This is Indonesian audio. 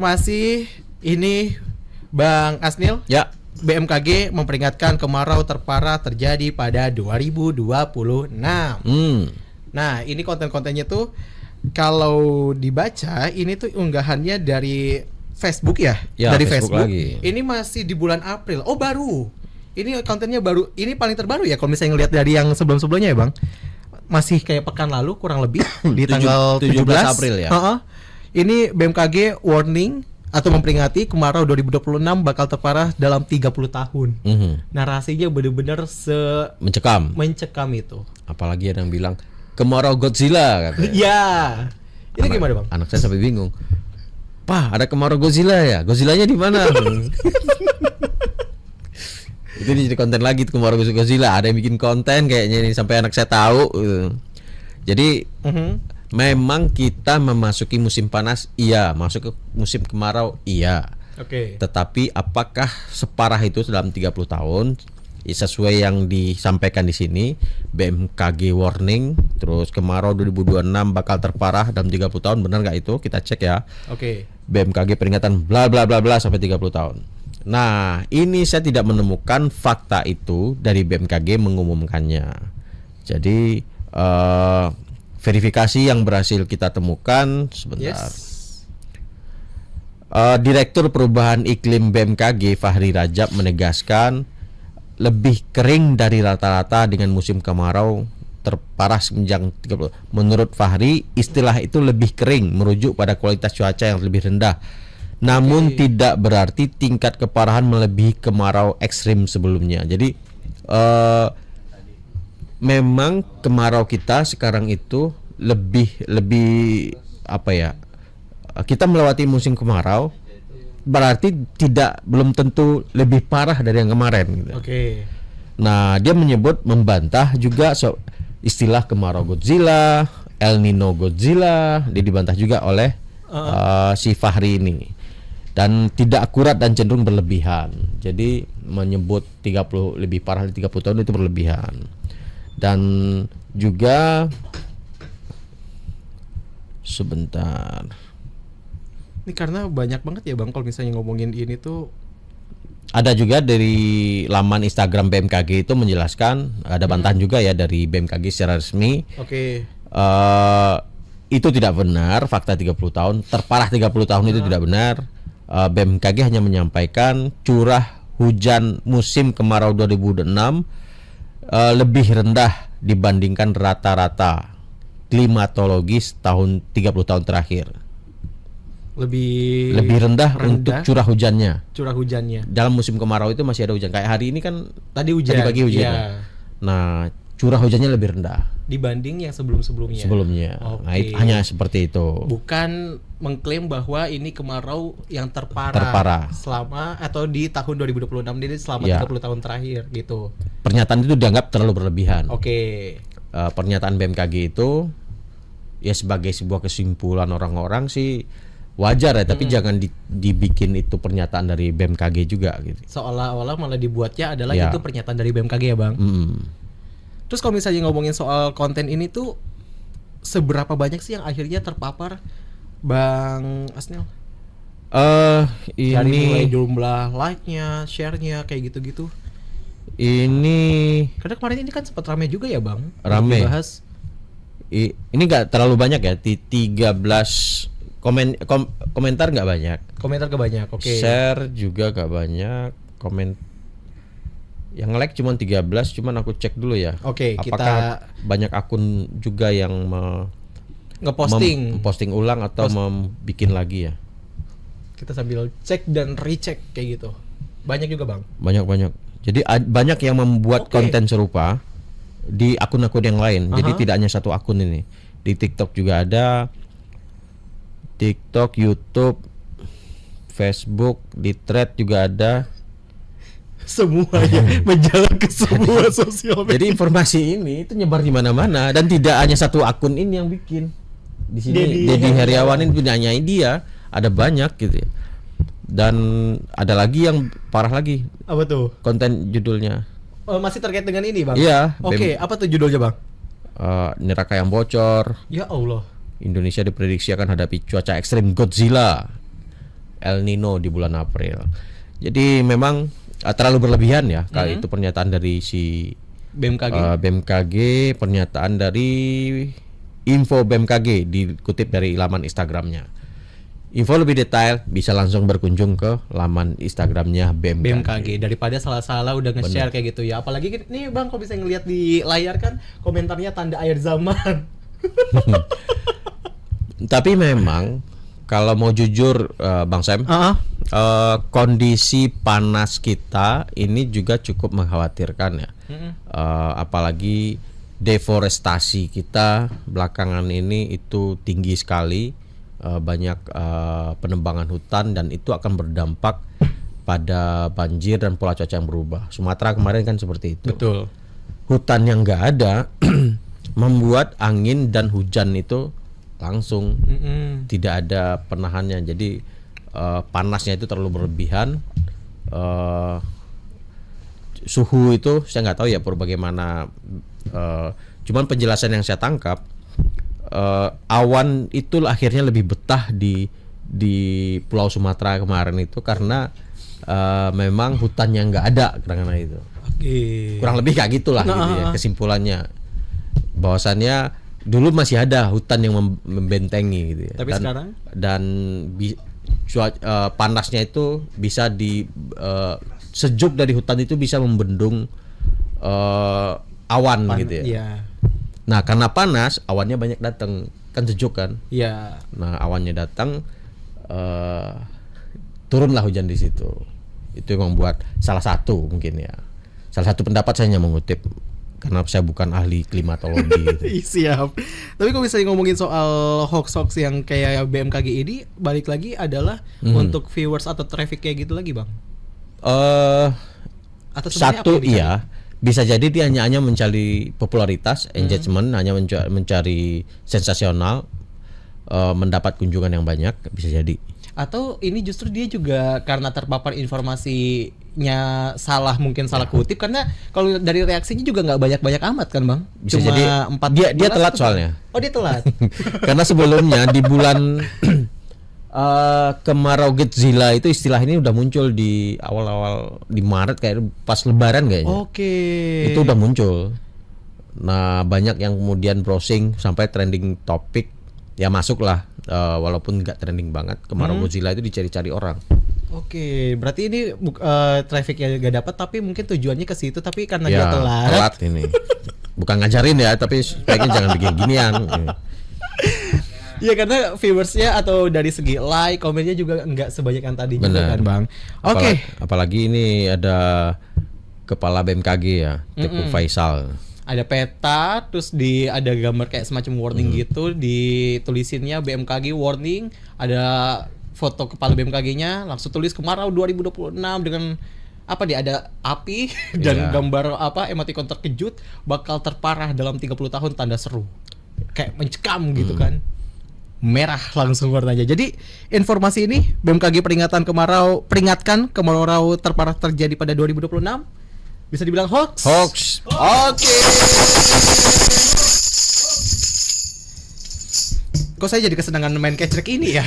informasi ini Bang Asnil. Ya. BMKG memperingatkan kemarau terparah terjadi pada 2026. Nah, ini konten-kontennya tuh kalau dibaca ini tuh unggahannya dari Facebook ya, dari Facebook. Lagi. Ini masih di bulan April. Oh, baru. Ini kontennya baru. Ini paling terbaru ya kalau misalnya ngelihat dari yang sebelum-sebelumnya ya, Bang. Masih kayak pekan lalu kurang lebih di tanggal 17 April ya. Ini BMKG warning atau memperingati kemarau 2026 bakal terparah dalam 30 tahun. Narasinya benar-benar mencekam itu. Apalagi ada yang bilang kemarau Godzilla katanya. Ya. Ini gimana, Bang? Anak saya sampai bingung. Pak, ada kemarau Godzilla ya? Godzillanya di mana? Itu jadi konten lagi tuh kemarau Godzilla. Ada yang bikin konten kayaknya ini sampai anak saya tahu. Jadi memang kita memasuki musim panas, iya. Masuk ke musim kemarau, iya. Oke. Tetapi apakah separah itu dalam 30 tahun? Sesuai yang disampaikan di sini, BMKG warning, terus kemarau 2026 bakal terparah dalam 30 tahun, benar nggak itu? Kita cek ya. Oke. BMKG peringatan bla bla bla bla sampai 30 tahun. Nah, ini saya tidak menemukan fakta itu dari BMKG mengumumkannya. Jadi verifikasi yang berhasil kita temukan sebentar. Direktur Perubahan Iklim BMKG Fahri Rajab menegaskan lebih kering dari rata-rata dengan musim kemarau terparah semenjak 30. Menurut Fahri, istilah itu lebih kering merujuk pada kualitas cuaca yang lebih rendah. Namun tidak berarti tingkat keparahan melebihi kemarau ekstrim sebelumnya. Jadi memang kemarau kita sekarang itu lebih apa ya? Kita melewati musim kemarau berarti belum tentu lebih parah dari yang kemarin gitu. Nah, dia membantah juga istilah kemarau Godzilla, El Nino Godzilla, dia dibantah juga oleh si Fahri ini. Dan tidak akurat dan cenderung berlebihan. Jadi menyebut 30 lebih parah dari 30 tahun itu berlebihan. Dan juga sebentar. Ini karena banyak banget ya, Bang, kalau misalnya ngomongin ini tuh. Ada juga dari laman Instagram BMKG itu menjelaskan, ada bantahan juga ya dari BMKG secara resmi. Itu tidak benar, fakta 30 tahun, terparah 30 tahun itu tidak benar. BMKG hanya menyampaikan curah hujan musim kemarau 2006 lebih rendah dibandingkan rata-rata klimatologis tahun 30 tahun terakhir. Lebih rendah untuk curah hujannya. Dalam musim kemarau itu masih ada hujan. Kayak hari ini kan tadi pagi hujan. Ya. Nah, curah hujannya lebih rendah dibanding yang sebelumnya. Nah, hanya seperti itu. Bukan mengklaim bahwa ini kemarau yang terparah selama atau di tahun 2026 ini selama 30 tahun terakhir gitu. Pernyataan itu dianggap terlalu berlebihan. Pernyataan BMKG itu ya sebagai sebuah kesimpulan orang-orang sih wajar ya, tapi jangan dibikin itu pernyataan dari BMKG juga gitu. Seolah-olah malah dibuatnya adalah itu pernyataan dari BMKG ya, Bang. Terus kalau misalnya ngomongin soal konten ini tuh seberapa banyak sih yang akhirnya terpapar, Bang Asnil? Dari mulai jumlah like-nya, share-nya kayak gitu-gitu. Ini karena kemarin ini kan sempat ramai juga ya, Bang. Ramai. Dibahas. Ini nggak terlalu banyak ya, 13 komentar nggak banyak. Share juga nggak banyak. Yang like cuma 13, cuman aku cek dulu ya. Apakah banyak akun juga yang ngeposting ulang atau bikin lagi ya? Kita sambil cek dan recheck kayak gitu. Banyak juga, Bang. Banyak. Jadi banyak yang membuat konten serupa di akun-akun yang lain. Jadi tidak hanya satu akun ini. Di TikTok juga ada. TikTok, YouTube, Facebook, di Thread juga ada. Semuanya menjalar ke semua sosial media. Jadi informasi ini itu nyebar di mana-mana dan tidak hanya satu akun ini yang bikin. Di sini Dedi Heriawan ini punya dia, ada banyak gitu ya. Dan ada lagi yang parah lagi. Apa tuh? Konten judulnya. Masih terkait dengan ini, Bang? Iya. Apa tuh judulnya, Bang? Neraka yang bocor. Ya Allah. Indonesia diprediksi akan hadapi cuaca ekstrim Godzilla. El Nino di bulan April. Jadi memang terlalu berlebihan ya. Kali itu pernyataan dari si BMKG, pernyataan dari info BMKG dikutip dari laman Instagramnya. Info lebih detail bisa langsung berkunjung ke laman Instagramnya BMKG. Daripada salah-salah udah nge-share kayak gitu ya. Apalagi nih Bang, kalau bisa ngelihat di layar kan komentarnya tanda air zaman. Tapi memang kalau mau jujur Bang Sam, kondisi panas kita ini juga cukup mengkhawatirkan ya. Apalagi deforestasi kita belakangan ini itu tinggi sekali, banyak penebangan hutan dan itu akan berdampak pada banjir dan pola cuaca yang berubah. Sumatera kemarin kan seperti itu. Betul. Hutan yang nggak ada membuat angin dan hujan itu langsung tidak ada penahannya. Jadi panasnya itu terlalu berlebihan. Suhu itu saya nggak tahu ya bagaimana. Cuman penjelasan yang saya tangkap, awan itu akhirnya lebih betah di Pulau Sumatera kemarin itu karena memang hutannya nggak ada karena itu. Kurang lebih kayak gitulah gitu ya, kesimpulannya. Bahwasannya dulu masih ada hutan yang membentengi gitu ya. Tapi sekarang panasnya itu bisa sejuk dari hutan itu bisa membendung awan gitu ya. Iya. Nah, karena panas, awannya banyak datang, kan sejuk kan? Iya. Nah, awannya datang, turunlah hujan di situ. Itu yang membuat salah satu mungkin ya. Salah satu pendapat saya hanya mengutip karena saya bukan ahli klimatologi gitu. Siap. Tapi kalau misalnya ngomongin soal hoax-hoax yang kayak BMKG ini, balik lagi adalah untuk viewers atau traffic kayak gitu lagi, Bang? Atau satu iya, bisa jadi dia hanya mencari popularitas, engagement, hanya mencari sensasional, mendapat kunjungan yang banyak, bisa jadi. Atau ini justru dia juga karena terpapar informasinya salah, mungkin salah kutip, karena kalau dari reaksinya juga nggak banyak-banyak amat kan Bang? Bisa cuma jadi dia telat soalnya. Oh, dia telat. Karena sebelumnya di bulan kemarau Godzilla itu istilah ini udah muncul di awal-awal di Maret kayak pas Lebaran kayaknya. Oke. Itu udah muncul. Nah, banyak yang kemudian browsing sampai trending topik, ya masuklah, walaupun nggak trending banget. Kemarau Godzilla itu dicari-cari orang. Oke, berarti ini trafficnya gak dapat, tapi mungkin tujuannya ke situ, tapi karena Ya, dia telat. telat ini. Bukan ngajarin ya, tapi sebaiknya jangan bikin ginian. Iya, karena viewersnya atau dari segi like, komennya juga nggak sebanyak yang tadi juga kan Bang. Oke. Apalagi ini ada kepala BMKG ya, Teguh Faisal. Ada peta, terus ada gambar kayak semacam warning gitu, ditulisinnya BMKG warning, ada foto kepala BMKG-nya, langsung tulis kemarau 2026 dengan apa dia ada api dan gambar emoticon terkejut bakal terparah dalam 30 tahun tanda seru. Kayak mencekam gitu kan. Merah langsung warnanya. Jadi informasi ini BMKG peringatkan kemarau terparah terjadi pada 2026 bisa dibilang hoax. Oke. Kok saya jadi kesenangan main kecrek ini ya?